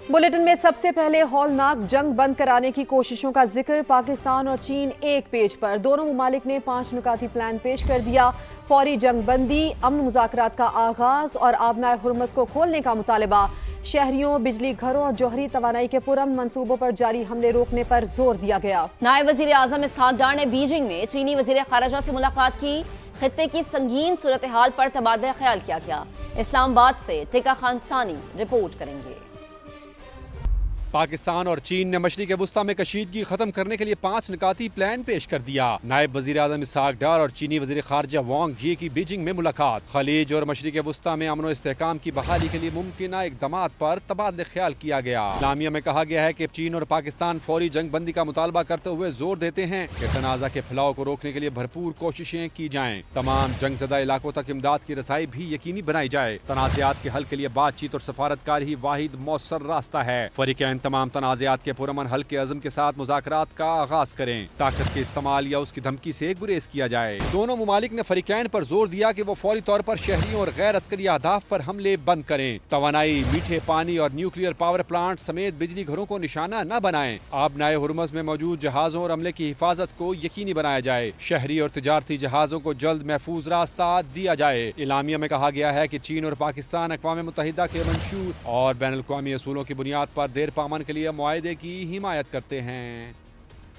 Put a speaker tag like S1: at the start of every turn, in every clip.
S1: Bulletin में सबसे पहले हौलनाक जंग बंद कराने की कोशिशों का जिक्र। पाकिस्तान और चीन एक पेज पर, दोनों मुमालिक ने 5 नुकाती प्लान पेश कर दिया। फौरी जंग बंदी, अमन मुज़ाकरात का आगाज और आबनाए हुर्मुज़ को खोलने का मुतालबा। शहरियों, बिजली घरों और जौहरी तवानाई के पुरअमन मंसूबों पर जारी हमले रोकने पर जोर दिया गया।
S2: नायब वज़ीर आज़म इसहाक डार ने बीजिंग में चीनी वज़ीर ख़ारिजा से मुलाकात की। खित्ते की संगीन सूरत हाल पर तबादला ख्याल किया गया। इस्लामाबाद से टिका खान सानी रिपोर्ट करेंगे।
S3: पाकिस्तान और चीन ने मशरिक़ वुस्ता में कशीदगी खत्म करने के लिए 5 निकाती प्लान पेश कर दिया। नायब वज़ीर आज़म इसहाक डार और चीनी वज़ीर ख़ारिजा वांग यी की बीजिंग में मुलाकात। खलीज और मशरिक़ वुस्ता में अमन व इस्तेहकाम की बहाली के लिए मुमकिन इक़दामात पर तबादला ख्याल किया गया। इस्लामिया में कहा गया है कि चीन और पाकिस्तान फौरी जंग बंदी का मुतालबा करते हुए जोर देते हैं कि तनाज़ा के फैलाव को रोकने के लिए भरपूर कोशिशें की जाएं। तमाम जंगज़दा इलाकों तक इमदाद की रसाई भी यकीनी बनाई जाए। तनाज़ात के हल के लिए बातचीत और सफारतकारी ही वाहिद मौसर रास्ता है। फरीक़ैन तमाम तनाज़ात के पुरअमन हल के अज़म के साथ मुज़ाकरात का आगाज करें। ताकत के इस्तेमाल या उसकी धमकी से गुरेज किया जाए। दोनों मुमालिक ने फरीक़ैन पर जोर दिया कि वो फौरी तौर पर शहरियों और गैर अस्करी अहदाफ पर हमले बंद करें। तवानाई, मीठे पानी और न्यूक्लियर पावर प्लांट समेत बिजली घरों को निशाना न बनाएं। आबनाए हुर्मुज़ में मौजूद जहाज़ों और अमले की हिफाजत को यकीनी बनाया जाए। शहरी और तिजारती जहाज़ों को जल्द महफूज रास्ता दिया जाए। इलामिया में कहा गया है कि चीन और पाकिस्तान अक़वाम मुत्तहिदा के मंशूर और बैनुल अक़वामी असूलों की बुनियाद पर देर पामन के लिए मुआहदे की हिमायत करते हैं।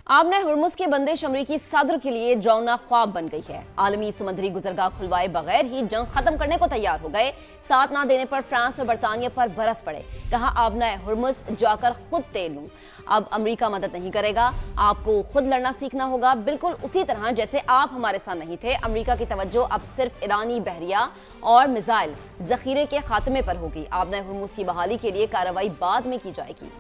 S2: आबनाए हुर्मुज़ की बंदिश अमरीकी सदर के लिए डरावना ख्वाब बन गई है। आलमी समुद्री गुजरगाह खुलवाए बगैर ही जंग खत्म करने को तैयार हो गए। साथ ना देने पर फ्रांस और बरतानिया पर बरस पड़े। कहा आबनाए हुर्मुज़ जाकर खुद तेल लूं। अब अमरीका मदद नहीं करेगा, आपको खुद लड़ना सीखना होगा। बिल्कुल उसी तरह जैसे आप हमारे साथ नहीं थे। अमरीका की तवज्जो अब सिर्फ ईरानी बहरिया और मिसाइल जखीरे के खात्मे पर होगी। आबनाए हुर्मुज़ की बहाली के लिए कार्रवाई बाद में की जाएगी।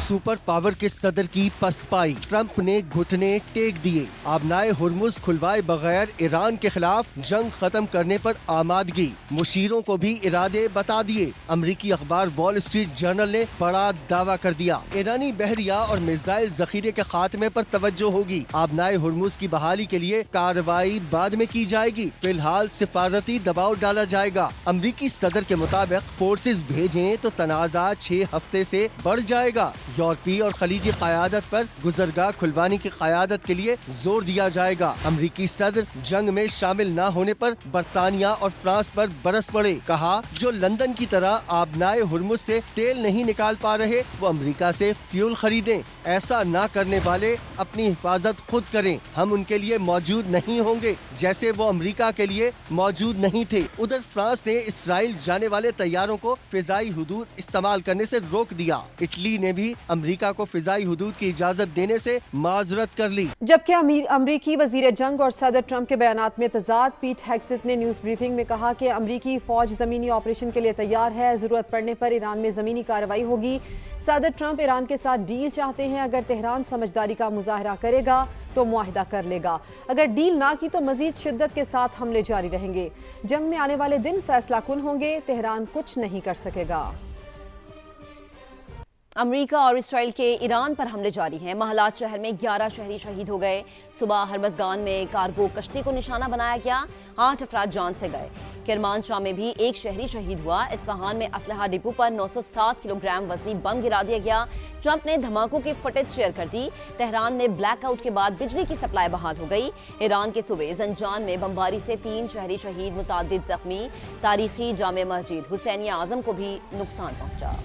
S4: सुपर पावर के सदर की पसपाई, ट्रंप ने घुटने टेक दिए। आबनाए हुर्मुज़ खुलवाए बगैर ईरान के खिलाफ जंग खत्म करने पर आमादगी। मुशीरों को भी इरादे बता दिए। अमरीकी अखबार वॉल स्ट्रीट जर्नल ने बड़ा दावा कर दिया। ईरानी बहरिया और मिसाइल जखीरे के खात्मे पर तवज्जो होगी। आबनाए हुर्मुज़ की बहाली के लिए कार्रवाई बाद में की जाएगी। फिलहाल सिफारती दबाव डाला जाएगा। अमरीकी सदर के मुताबिक फोर्सेज भेजें तो तनाज़ा 6 हफ्ते से बढ़ जाएगा। यूरोपीय और खलीजी क़यादत पर गुजरगाह खुलवाने की क़यादत के लिए जोर दिया जाएगा। अमरीकी सदर जंग में शामिल न होने पर बरतानिया और फ्रांस पर बरस पड़े। कहा जो लंदन की तरह आबनाए हुर्मुज़ से तेल नहीं निकाल पा रहे वो अमरीका से फ्यूल खरीदें। ऐसा न करने वाले अपनी हिफाजत खुद करें। हम उनके लिए मौजूद नहीं होंगे जैसे वो अमरीका के लिए मौजूद नहीं थे। उधर फ्रांस ने इसराइल जाने वाले तैयारों को फिजाई हुदूद इस्तेमाल करने से रोक दिया। इटली ने भी अमरीका को फिजाई हुदूद की इजाजत देने से माजरत कर ली।
S1: जबकि अमरीकी वजीर जंग और सदर ट्रंप के बयानात में तजाद। पीट हेग्सेथ ने न्यूज ब्रीफिंग में कहा कि अमरीकी फौज जमीनी ऑपरेशन के लिए तैयार है। जरूरत पड़ने पर ईरान में जमीनी कार्रवाई होगी। सदर ट्रंप ईरान के साथ डील चाहते हैं। अगर तेहरान समझदारी का मुजाहरा करेगा तो मुआहिदा कर लेगा। अगर डील ना की तो मजीद शिद्दत के साथ हमले जारी रहेंगे। जंग में आने वाले दिन फैसला कुन होंगे। तेहरान कुछ नहीं कर सकेगा।
S2: अमेरिका और इसराइल के ईरान पर हमले जारी हैं। महलात शहर में 11 शहरी शहीद हो गए। सुबह हरमज़गान में कार्गो कश्ती को निशाना बनाया गया। 8 अफराद जान से गए। किरमानशाह में भी एक शहरी शहीद हुआ। इस्फहान में असलहा डिपो पर 907 किलोग्राम वजनी बम गिरा दिया गया। ट्रंप ने धमाकों की फुटेज शेयर कर दी। तेहरान में ब्लैकआउट के बाद बिजली की सप्लाई बहाल हो गई। ईरान के सूबे जंजान में बमबारी से 3 शहरी शहीद, मुतादिद जख्मी। तारीखी जामे मस्जिद हुसैनिया आजम को भी नुकसान पहुंचा।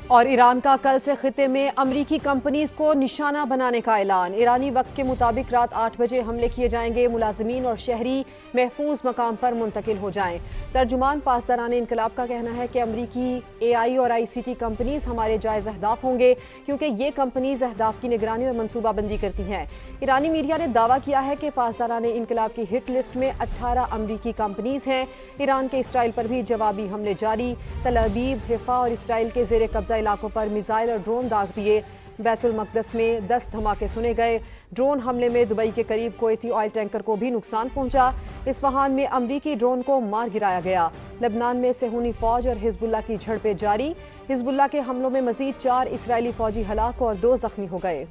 S1: और ईरान का कल से खित्ते में अमरीकी कंपनीज को निशाना बनाने का ऐलान। ईरानी वक्त के मुताबिक रात 8 बजे हमले किए जाएंगे। मुलाजिमीन और शहरी महफूज मकाम पर मुंतकिल हो जाएं। तर्जुमान पासदारान इनकलाब का कहना है कि अमरीकी AI और ICT कंपनीज हमारे जायज़ अहदाफ होंगे क्योंकि ये कंपनीज अहदाफ की निगरानी और मनसूबाबंदी करती हैं। ईरानी मीडिया ने दावा किया है कि पासदारान इनकलाब की हिट लिस्ट में 18 अमरीकी कंपनीज हैं। ईरान के इसराइल पर भी जवाबी हमले जारी। तल अबीब, हिफा और इसराइल के ज़ेर कब्जा इलाकों पर मिसाइल और ड्रोन दाग दिए। बैतुल मक़दस में 10 धमाके सुने गए। ड्रोन हमले में दुबई के करीब कोयती ऑयल टैंकर को भी नुकसान पहुंचा। इस्फहान में अमरीकी ड्रोन को मार गिराया गया। लबनान में सेहूनी फौज और हिजबुल्लाह की झड़पें जारी। हिजबुल्लाह के हमलों में मजीद 4 इसराइली फौजी हलाक और 2 जख्मी हो गए।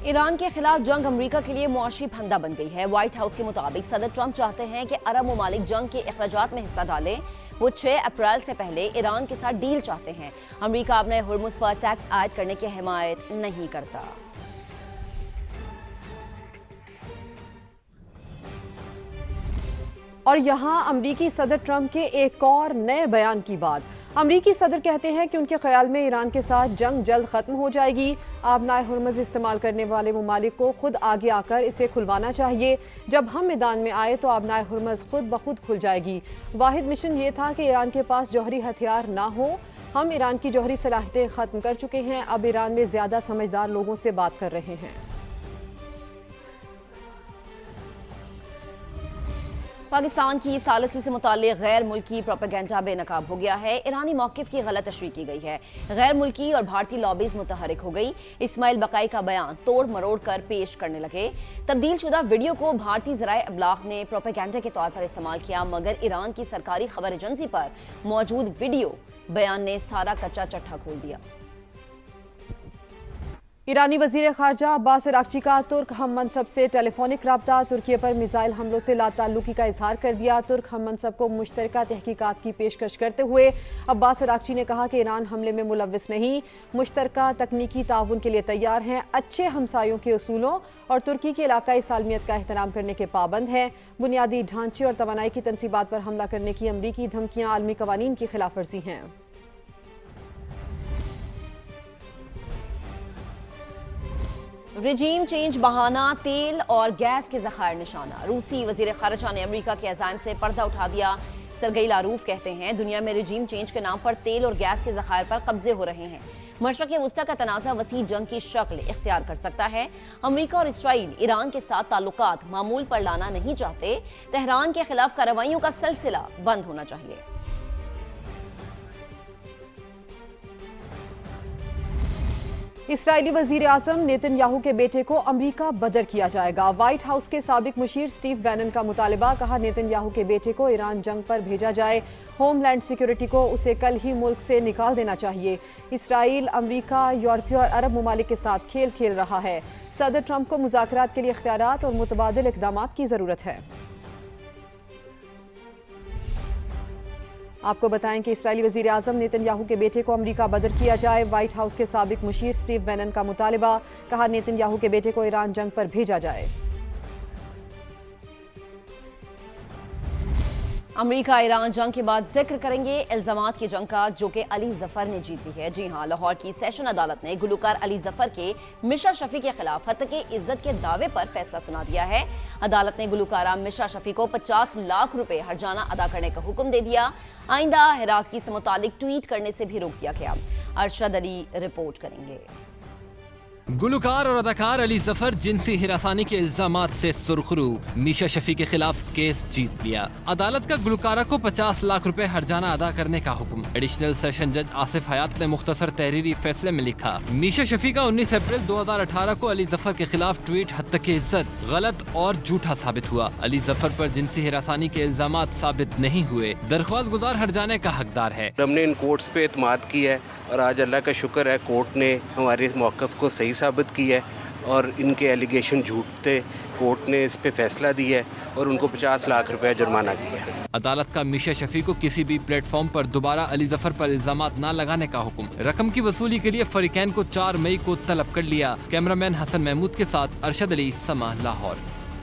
S2: ईरान के खिलाफ जंग अमेरिका के लिए मुआशी फंदा बन गई है। व्हाइट हाउस के मुताबिक सदर ट्रंप चाहते हैं कि अरब ममालिक जंग के अखराजात में हिस्सा डालें। वो 6 अप्रैल से पहले ईरान के साथ डील चाहते हैं। अमेरिका अपने हुर्मुज़ पर टैक्स आयद करने की हिमायत नहीं करता।
S1: और यहाँ अमरीकी सदर ट्रंप के एक और नए बयान की बात। अमरीकी सदर कहते हैं कि उनके ख्याल में ईरान के साथ जंग जल्द खत्म हो जाएगी। आबनाए हुर्मुज़ इस्तेमाल करने वाले ममालिक को खुद आगे आकर इसे खुलवाना चाहिए। जब हम मैदान में आए तो आबनाए हुर्मुज़ खुद ब खुद खुल जाएगी। वाहिद मिशन ये था कि ईरान के पास जौहरी हथियार ना हो। हम ईरान की जौहरी सलाहियतें ख़त्म कर चुके हैं। अब ईरान में ज़्यादा समझदार लोगों से बात कर रहे हैं।
S2: पाकिस्तान की सालिसी से मुताल्लिक़ गैर मुल्की प्रोपेगेंडा बेनकाब हो गया है। ईरानी मौक़िफ़ की गलत तशरीह की गई है। गैर मुल्की और भारतीय लॉबीज़ मुतहरिक हो गई। इस्माइल बकाई का बयान तोड़ मरोड़ कर पेश करने लगे। तब्दील शुदा वीडियो को भारतीय ज़राए अबलाग ने प्रोपेगेंडा के तौर पर इस्तेमाल किया, मगर ईरान की सरकारी खबर एजेंसी पर मौजूद वीडियो बयान ने सारा कच्चा चट्टा खोल दिया।
S1: ईरानी वज़ीर ख़ारजा अब्बास अराग़ची का तुर्क हम मनसब से टेलीफोनिक रब्ता। तुर्की पर मिसाइल हमलों से लाताल्लुकी का इजहार कर दिया। तुर्क हम मनसब को मुश्तरका तहकीकात की पेशकश करते हुए अब्बास अराग़ची ने कहा कि ईरान हमले में मुलव्विस नहीं, मुश्तरका तकनीकी ताउन के लिए तैयार हैं, अच्छे हमसायों के उसूलों और तुर्की की इलाकाई सालमियत का एहतराम करने के पाबंद हैं। बुनियादी ढांचे और तवानाई की तनसीबात पर हमला करने की अमरीकी धमकियाँ आलमी कवानीन की खिलाफ वर्जी हैं।
S2: रिजीम चेंज बहाना, तेल और गैस के ज़खायर निशाना। रूसी वज़ीर ख़ारिजा ने अमेरिका के अज़ाइम से पर्दा उठा दिया। सरगई लारूफ कहते हैं दुनिया में रिजीम चेंज के नाम पर तेल और गैस के ज़खायर पर कब्जे हो रहे हैं। मशरक़ वस्ता का तनाज़ा वसी जंग की शक्ल इख्तियार कर सकता है। अमेरिका और इसराइल ईरान के साथ ताल्लुकात मामूल पर लाना नहीं चाहते। तेहरान के खिलाफ कार्रवाइयों का सिलसिला बंद होना चाहिए।
S1: इसराइली वज़ीर आज़म नेतन्याहू के बेटे को अमरीका बदर किया जाएगा। व्हाइट हाउस के साबिक मुशीर स्टीव बैनन का मुतालबा। कहा नेतन्याहू के बेटे को ईरान जंग पर भेजा जाए। होमलैंड सिक्योरिटी को उसे कल ही मुल्क से निकाल देना चाहिए। इसराइल अमरीका, यूरोपीय और अरब ममालिक के साथ खेल खेल रहा है। सदर ट्रंप को मुज़ाकरात के लिए इख्तियारात और मुतबादिल इक़दामात की ज़रूरत है। आपको बताएं कि इस्राएली वज़ीर आज़म नेतन्याहू के बेटे को अमरीका बदर किया जाए। व्हाइट हाउस के साबिक मुशीर स्टीव बैनन का मुतालबा। कहा नेतन्याहू के बेटे को ईरान जंग पर भेजा जाए।
S2: अमेरिका ईरान जंग के बाद जिक्र करेंगे इल्जामात की जंग का, जो कि अली जफर ने जीत ली है। जी हां, लाहौर की सेशन अदालत ने गुलकार अली जफर के मिशा शफी के खिलाफ हत्या के इज्जत के दावे पर फैसला सुना दिया है। अदालत ने गुलकारा मिशा शफी को 50 लाख रुपए हर्जाना अदा करने का हुक्म दे दिया। आइंदा हिरासगी से मुतालिक ट्वीट करने से भी रोक दिया गया। अरशद अली रिपोर्ट करेंगे।
S5: गुलकार और अदाकार अली जफर जिनसी हिरासानी के इल्जामात से सुरखरू। मीशा शफी के खिलाफ केस जीत लिया। अदालत का गुलकारा को 50 लाख रुपए हर्जाना अदा करने का हुक्म। एडिशनल सेशन जज आसिफ हयात ने मुख्तसर तहरीरी फैसले में लिखा, मीशा शफी का 19 अप्रैल 2018 को अली जफर के खिलाफ ट्वीट हत्या की इज्जत गलत और झूठा साबित हुआ। अली जफर पर जिनसी हिरासानी के इल्जामात साबित नहीं हुए। दरख्वास्त गुजार हर्जाने का हकदार है।
S6: हमने इन कोर्ट्स पे एतमाद किया है और आज अल्लाह का शुक्र है कोर्ट ने हमारे इस मौक़िफ़ को सही साबित किया है और इनके एलिगेशन झूठ थे। कोर्ट ने इस पे फैसला दिया है और उनको 50 लाख रुपए जुर्माना किया है।
S5: अदालत का मीशा शफी को किसी भी प्लेटफॉर्म पर दोबारा अली जफर पर इल्जामात न लगाने का हुक्म। रकम की वसूली के लिए फरीकैन को 4 मई को तलब कर लिया। कैमरामैन हसन महमूद के साथ अरशद अली, समा, लाहौर।